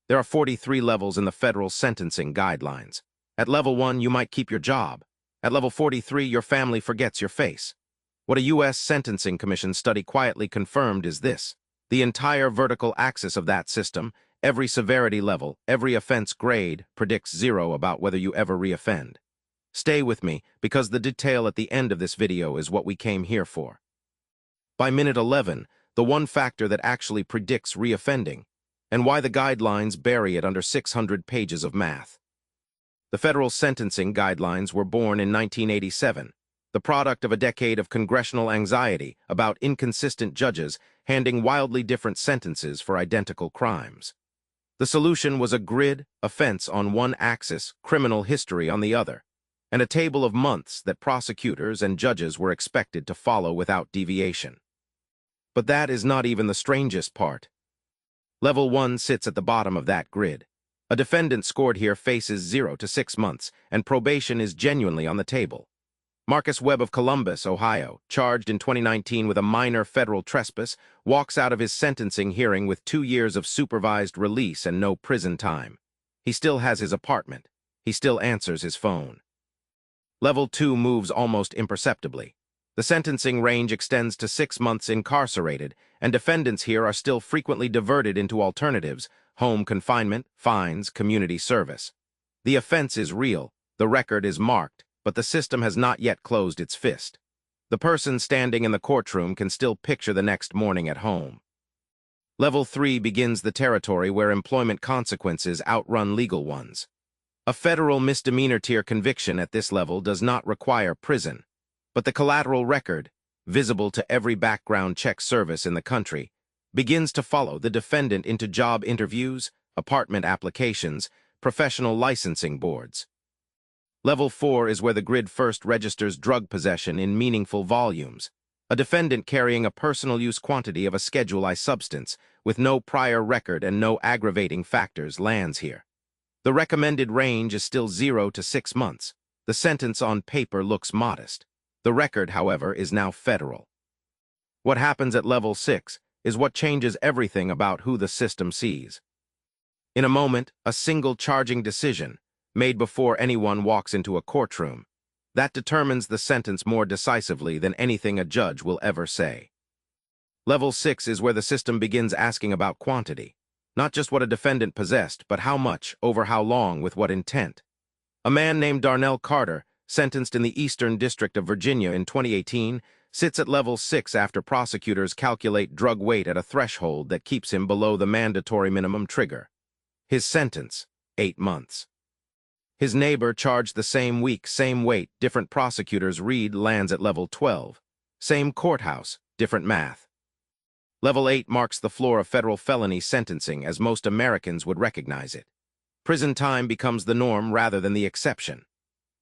There are 43 levels in the federal sentencing guidelines. At level 1, you might keep your job. At level 43, your family forgets your face. What a U.S. Sentencing Commission study quietly confirmed is this: the entire vertical axis of that system, every severity level, every offense grade, predicts 0 about whether you ever reoffend. Stay with me, because the detail at the end of this video is what we came here for. By minute 11, the one factor that actually predicts reoffending, and why the guidelines bury it under 600 pages of math. The federal sentencing guidelines were born in 1987, the product of a decade of congressional anxiety about inconsistent judges handing wildly different sentences for identical crimes. The solution was a grid, offense on one axis, criminal history on the other, and a table of months that prosecutors and judges were expected to follow without deviation. But that is not even the strangest part. Level 1 sits at the bottom of that grid. A defendant scored here faces 0 to 6 months, and probation is genuinely on the table. Marcus Webb of Columbus, Ohio, charged in 2019 with a minor federal trespass, walks out of his sentencing hearing with 2 years of supervised release and no prison time. He still has his apartment. He still answers his phone. Level 2 moves almost imperceptibly. The sentencing range extends to 6 months incarcerated, and defendants here are still frequently diverted into alternatives: home confinement, fines, community service. The offense is real, the record is marked, but the system has not yet closed its fist. The person standing in the courtroom can still picture the next morning at home. Level 3 begins the territory where employment consequences outrun legal ones. A federal misdemeanor tier conviction at this level does not require prison, but the collateral record, visible to every background check service in the country, begins to follow the defendant into job interviews, apartment applications, professional licensing boards. Level 4 is where the grid first registers drug possession in meaningful volumes. A defendant carrying a personal use quantity of a Schedule I substance, with no prior record and no aggravating factors, lands here. The recommended range is still 0 to 6 months. The sentence on paper looks modest. The record, however, is now federal. What happens at level 6 is what changes everything about who the system sees. In a moment, a single charging decision, made before anyone walks into a courtroom, that determines the sentence more decisively than anything a judge will ever say. Level 6 is where the system begins asking about quantity, not just what a defendant possessed, but how much, over how long, with what intent. A man named Darnell Carter, sentenced in the Eastern District of Virginia in 2018, sits at level 6 after prosecutors calculate drug weight at a threshold that keeps him below the mandatory minimum trigger. His sentence, 8 months. His neighbor, charged the same week, same weight, different prosecutors, read, lands at level 12. Same courthouse, different math. Level 8 marks the floor of federal felony sentencing as most Americans would recognize it. Prison time becomes the norm rather than the exception.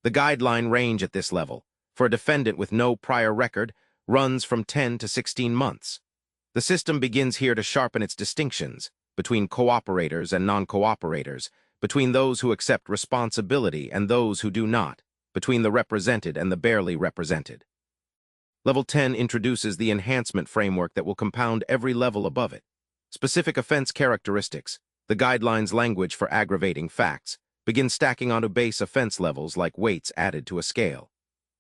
The guideline range at this level, for a defendant with no prior record, runs from 10 to 16 months. The system begins here to sharpen its distinctions between cooperators and non-cooperators, between those who accept responsibility and those who do not, between the represented and the barely represented. Level 10 introduces the enhancement framework that will compound every level above it. Specific offense characteristics, the guidelines language for aggravating facts, begin stacking onto base offense levels like weights added to a scale.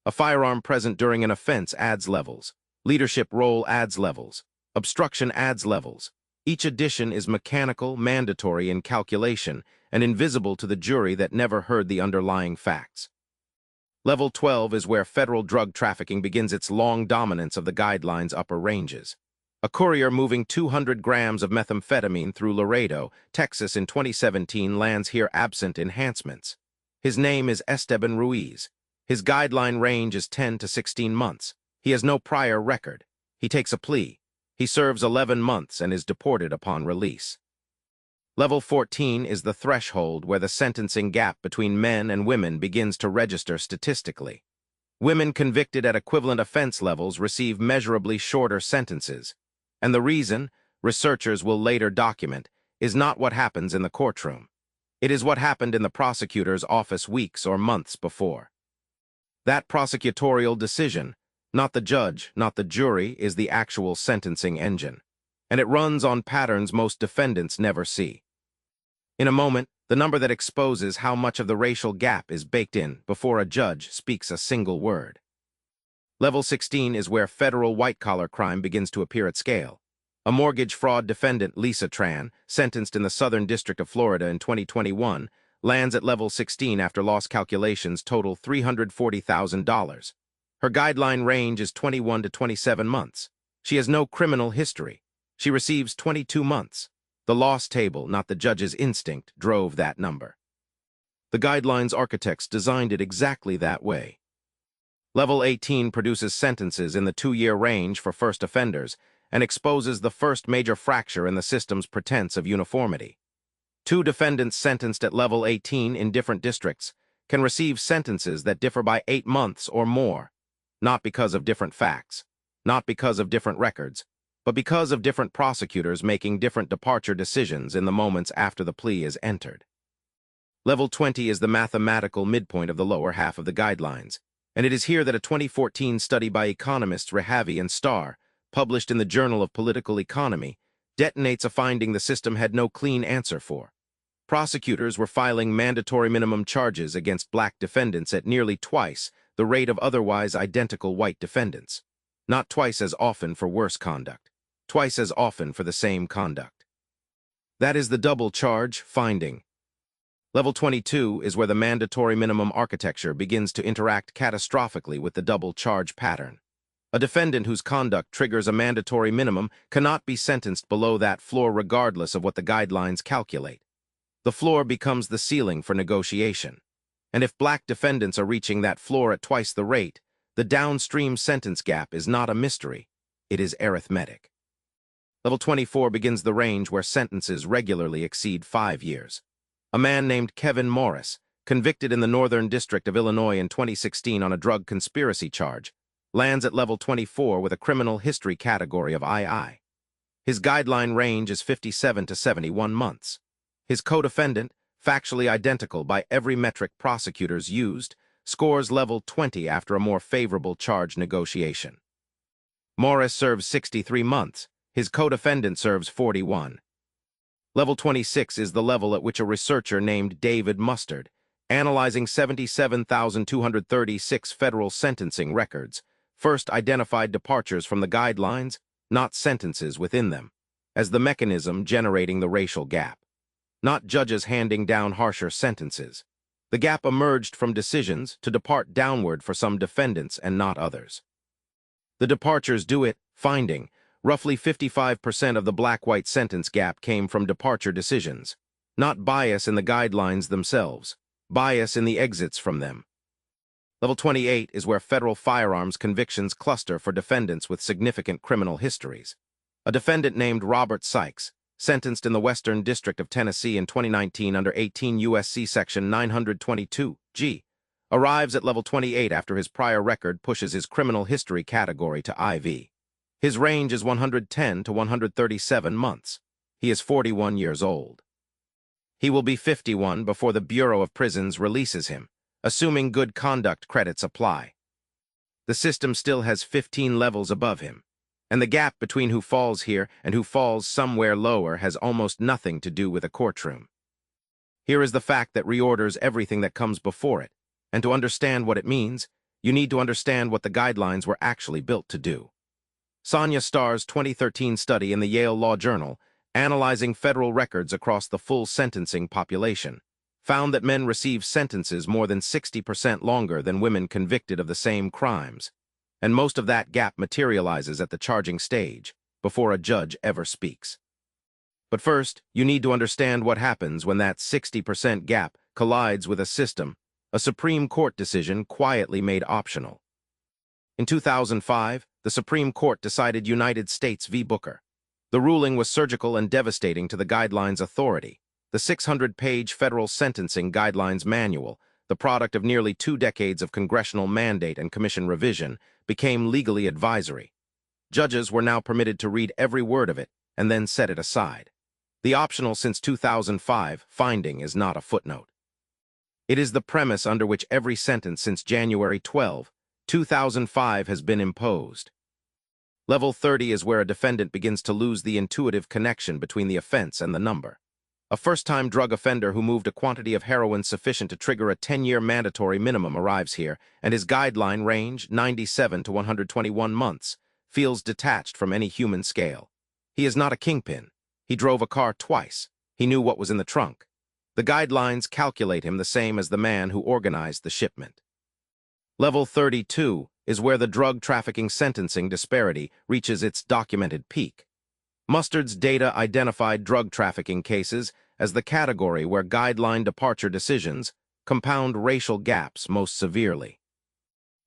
A firearm present during an offense adds levels. Leadership role adds levels. Obstruction adds levels. Each addition is mechanical, mandatory in calculation, and invisible to the jury that never heard the underlying facts. Level 12 is where federal drug trafficking begins its long dominance of the guidelines' upper ranges. A courier moving 200 grams of methamphetamine through Laredo, Texas in 2017 lands here absent enhancements. His name is Esteban Ruiz. His guideline range is 10 to 16 months. He has no prior record. He takes a plea. He serves 11 months and is deported upon release. Level 14 is the threshold where the sentencing gap between men and women begins to register statistically. Women convicted at equivalent offense levels receive measurably shorter sentences, and the reason, researchers will later document, is not what happens in the courtroom. It is what happened in the prosecutor's office weeks or months before. That prosecutorial decision, not the judge, not the jury, is the actual sentencing engine, and it runs on patterns most defendants never see. In a moment, the number that exposes how much of the racial gap is baked in before a judge speaks a single word. Level 16 is where federal white-collar crime begins to appear at scale. A mortgage fraud defendant, Lisa Tran, sentenced in the Southern District of Florida in 2021, lands at level 16 after loss calculations total $340,000. Her guideline range is 21 to 27 months. She has no criminal history. She receives 22 months. The loss table, not the judge's instinct, drove that number. The guidelines architects designed it exactly that way. Level 18 produces sentences in the 2-year range for first offenders and exposes the first major fracture in the system's pretense of uniformity. 2 defendants sentenced at level 18 in different districts can receive sentences that differ by 8 months or more, not because of different facts, not because of different records, but because of different prosecutors making different departure decisions in the moments after the plea is entered. Level 20 is the mathematical midpoint of the lower half of the guidelines, and it is here that a 2014 study by economists Rehavi and Starr, published in the Journal of Political Economy, detonates a finding the system had no clean answer for. Prosecutors were filing mandatory minimum charges against black defendants at nearly twice the rate of otherwise identical white defendants. Not twice as often for worse conduct, twice as often for the same conduct. That is the double charge finding. Level 22 is where the mandatory minimum architecture begins to interact catastrophically with the double charge pattern. A defendant whose conduct triggers a mandatory minimum cannot be sentenced below that floor regardless of what the guidelines calculate. The floor becomes the ceiling for negotiation. And if black defendants are reaching that floor at twice the rate, the downstream sentence gap is not a mystery, it is arithmetic. Level 24 begins the range where sentences regularly exceed 5 years. A man named Kevin Morris, convicted in the Northern District of Illinois in 2016 on a drug conspiracy charge, lands at level 24 with a criminal history category of II. His guideline range is 57 to 71 months. His co-defendant, factually identical by every metric prosecutors used, scores level 20 after a more favorable charge negotiation. Morris serves 63 months. His co-defendant serves 41. Level 26 is the level at which a researcher named David Mustard, analyzing 77,236 federal sentencing records, first identified departures from the guidelines, not sentences within them, as the mechanism generating the racial gap. Not judges handing down harsher sentences. The gap emerged from decisions to depart downward for some defendants and not others. The departures do it, finding roughly 55% of the black-white sentence gap came from departure decisions, not bias in the guidelines themselves, bias in the exits from them. Level 28 is where federal firearms convictions cluster for defendants with significant criminal histories. A defendant named Robert Sykes, sentenced in the Western District of Tennessee in 2019 under 18 U.S.C. Section 922G, arrives at level 28 after his prior record pushes his criminal history category to IV. His range is 110 to 137 months. He is 41 years old. He will be 51 before the Bureau of Prisons releases him, assuming good conduct credits apply. The system still has 15 levels above him, and the gap between who falls here and who falls somewhere lower has almost nothing to do with a courtroom. Here is the fact that reorders everything that comes before it, and to understand what it means, you need to understand what the guidelines were actually built to do. Sonia Starr's 2013 study in the Yale Law Journal, analyzing federal records across the full sentencing population, found that men receive sentences more than 60% longer than women convicted of the same crimes, and most of that gap materializes at the charging stage, before a judge ever speaks. But first, you need to understand what happens when that 60% gap collides with a system, a Supreme Court decision quietly made optional. In 2005, the Supreme Court decided United States v. Booker. The ruling was surgical and devastating to the guidelines authority. The 600-page federal sentencing guidelines manual, the product of nearly 2 decades of congressional mandate and commission revision, became legally advisory. Judges were now permitted to read every word of it and then set it aside. The optional since 2005 finding is not a footnote. It is the premise under which every sentence since January 12, 2005 has been imposed. Level 30 is where a defendant begins to lose the intuitive connection between the offense and the number. A first-time drug offender who moved a quantity of heroin sufficient to trigger a 10-year mandatory minimum arrives here, and his guideline range, 97 to 121 months, feels detached from any human scale. He is not a kingpin. He drove a car twice. He knew what was in the trunk. The guidelines calculate him the same as the man who organized the shipment. Level 32 is where the drug trafficking sentencing disparity reaches its documented peak. Mustard's data identified drug trafficking cases as the category where guideline departure decisions compound racial gaps most severely.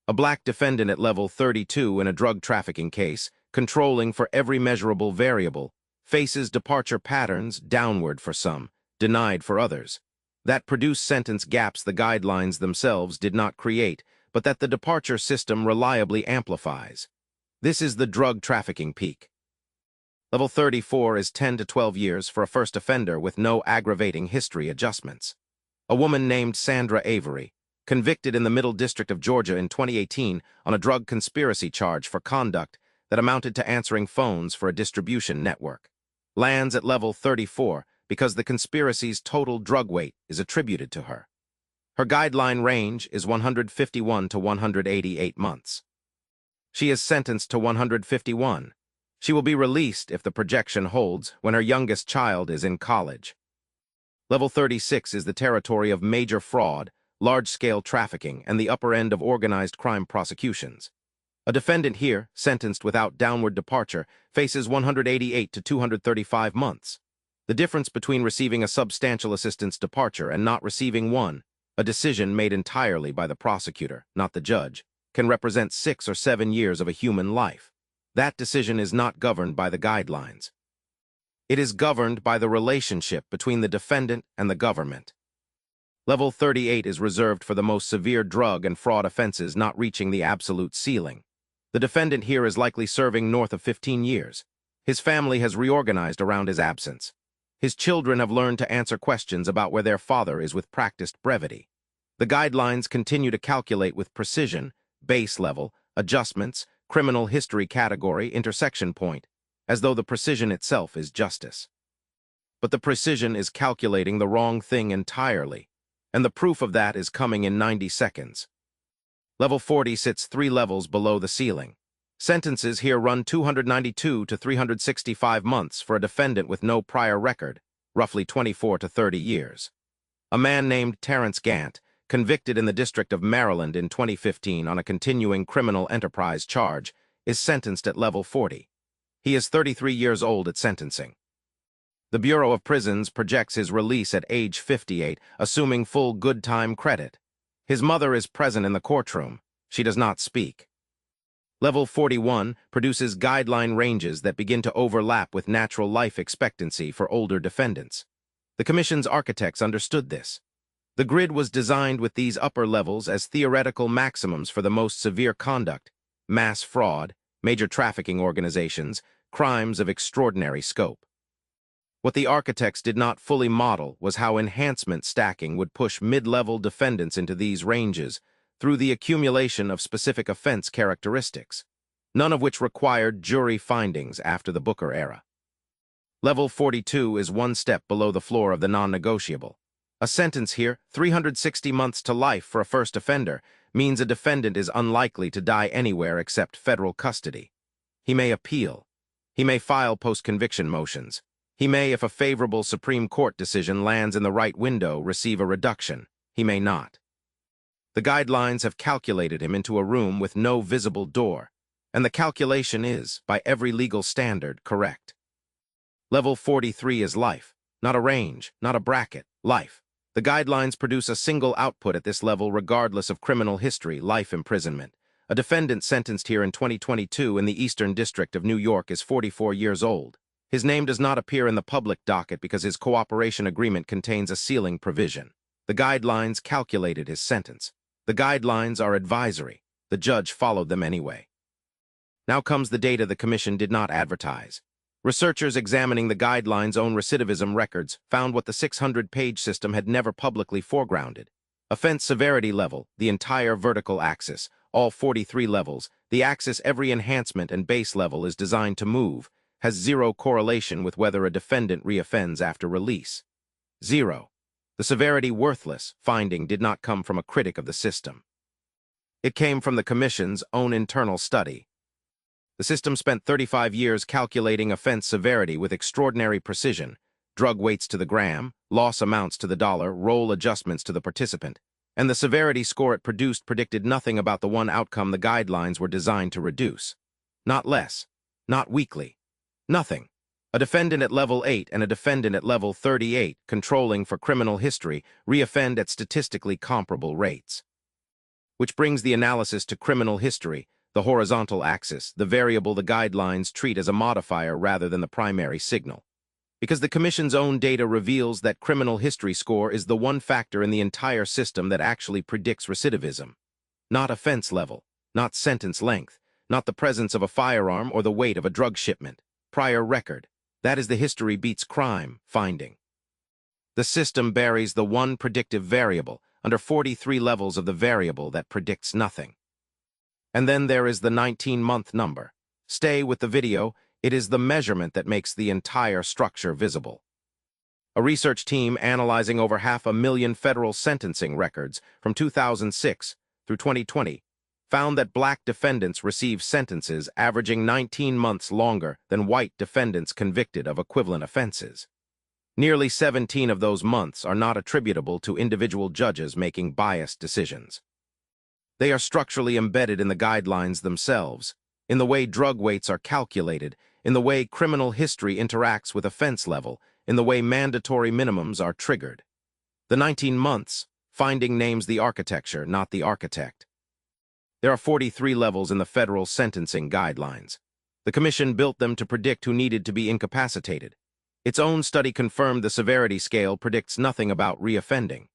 A black defendant at level 32 in a drug trafficking case, controlling for every measurable variable, faces departure patterns downward for some, denied for others. That produce sentence gaps the guidelines themselves did not create, but that the departure system reliably amplifies. This is the drug trafficking peak. Level 34 is 10 to 12 years for a first offender with no aggravating history adjustments. A woman named Sandra Avery, convicted in the Middle District of Georgia in 2018 on a drug conspiracy charge for conduct that amounted to answering phones for a distribution network, lands at level 34 because the conspiracy's total drug weight is attributed to her. Her guideline range is 151 to 188 months. She is sentenced to 151. She will be released if the projection holds when her youngest child is in college. Level 36 is the territory of major fraud, large-scale trafficking, and the upper end of organized crime prosecutions. A defendant here, sentenced without downward departure, faces 188 to 235 months. The difference between receiving a substantial assistance departure and not receiving one, a decision made entirely by the prosecutor, not the judge, can represent 6 or 7 years of a human life. That decision is not governed by the guidelines. It is governed by the relationship between the defendant and the government. Level 38 is reserved for the most severe drug and fraud offenses not reaching the absolute ceiling. The defendant here is likely serving north of 15 years. His family has reorganized around his absence. His children have learned to answer questions about where their father is with practiced brevity. The guidelines continue to calculate with precision, base level, adjustments, criminal history category, intersection point, as though the precision itself is justice. But the precision is calculating the wrong thing entirely, and the proof of that is coming in 90 seconds. Level 40 sits 3 levels below the ceiling. Sentences here run 292 to 365 months for a defendant with no prior record, roughly 24 to 30 years. A man named Terrence Gant, convicted in the District of Maryland in 2015 on a continuing criminal enterprise charge, is sentenced at level 40. He is 33 years old at sentencing. The Bureau of Prisons projects his release at age 58, assuming full good time credit. His mother is present in the courtroom. She does not speak. Level 41 produces guideline ranges that begin to overlap with natural life expectancy for older defendants. The Commission's architects understood this. The grid was designed with these upper levels as theoretical maximums for the most severe conduct, mass fraud, major trafficking organizations, crimes of extraordinary scope. What the architects did not fully model was how enhancement stacking would push mid-level defendants into these ranges through the accumulation of specific offense characteristics, none of which required jury findings after the Booker era. Level 42 is one step below the floor of the non-negotiable. A sentence here, 360 months to life for a first offender, means a defendant is unlikely to die anywhere except federal custody. He may appeal. He may file post-conviction motions. He may, if a favorable Supreme Court decision lands in the right window, receive a reduction. He may not. The guidelines have calculated him into a room with no visible door, and the calculation is, by every legal standard, correct. Level 43 is life, not a range, not a bracket, life. The guidelines produce a single output at this level regardless of criminal history, life imprisonment. A defendant sentenced here in 2022 in the Eastern District of New York is 44 years old. His name does not appear in the public docket because his cooperation agreement contains a ceiling provision. The guidelines calculated his sentence. The guidelines are advisory. The judge followed them anyway. Now comes the data the Commission did not advertise. Researchers examining the guidelines' own recidivism records found what the 600-page system had never publicly foregrounded. Offense severity level, the entire vertical axis, all 43 levels, the axis every enhancement and base level is designed to move, has zero correlation with whether a defendant reoffends after release. 0. The severity worthless finding did not come from a critic of the system. It came from the Commission's own internal study. The system spent 35 years calculating offense severity with extraordinary precision, drug weights to the gram, loss amounts to the dollar, roll adjustments to the participant, and the severity score it produced predicted nothing about the one outcome the guidelines were designed to reduce. Not less, not weakly, nothing. A defendant at level 8 and a defendant at level 38, controlling for criminal history, reoffend at statistically comparable rates. Which brings the analysis to criminal history, the horizontal axis, the variable the guidelines treat as a modifier rather than the primary signal. Because the Commission's own data reveals that criminal history score is the one factor in the entire system that actually predicts recidivism. Not offense level, not sentence length, not the presence of a firearm or the weight of a drug shipment. Prior record. That is the history beats crime finding. The system buries the one predictive variable under 43 levels of the variable that predicts nothing. And then there is the 19-month number. Stay with the video. It is the measurement that makes the entire structure visible. A research team analyzing over 500,000 federal sentencing records from 2006 through 2020 found that black defendants receive sentences averaging 19 months longer than white defendants convicted of equivalent offenses. Nearly 17 of those months are not attributable to individual judges making biased decisions. They are structurally embedded in the guidelines themselves, in the way drug weights are calculated, in the way criminal history interacts with offense level, in the way mandatory minimums are triggered. The 19 months, finding names the architecture, not the architect. There are 43 levels in the federal sentencing guidelines. The Commission built them to predict who needed to be incapacitated. Its own study confirmed the severity scale predicts nothing about reoffending.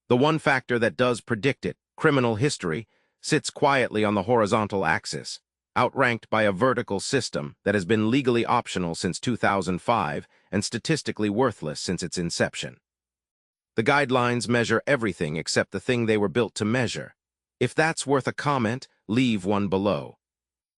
The one factor that does predict it, criminal history, sits quietly on the horizontal axis, outranked by a vertical system that has been legally optional since 2005 and statistically worthless since its inception. The guidelines measure everything except the thing they were built to measure. If that's worth a comment, leave one below.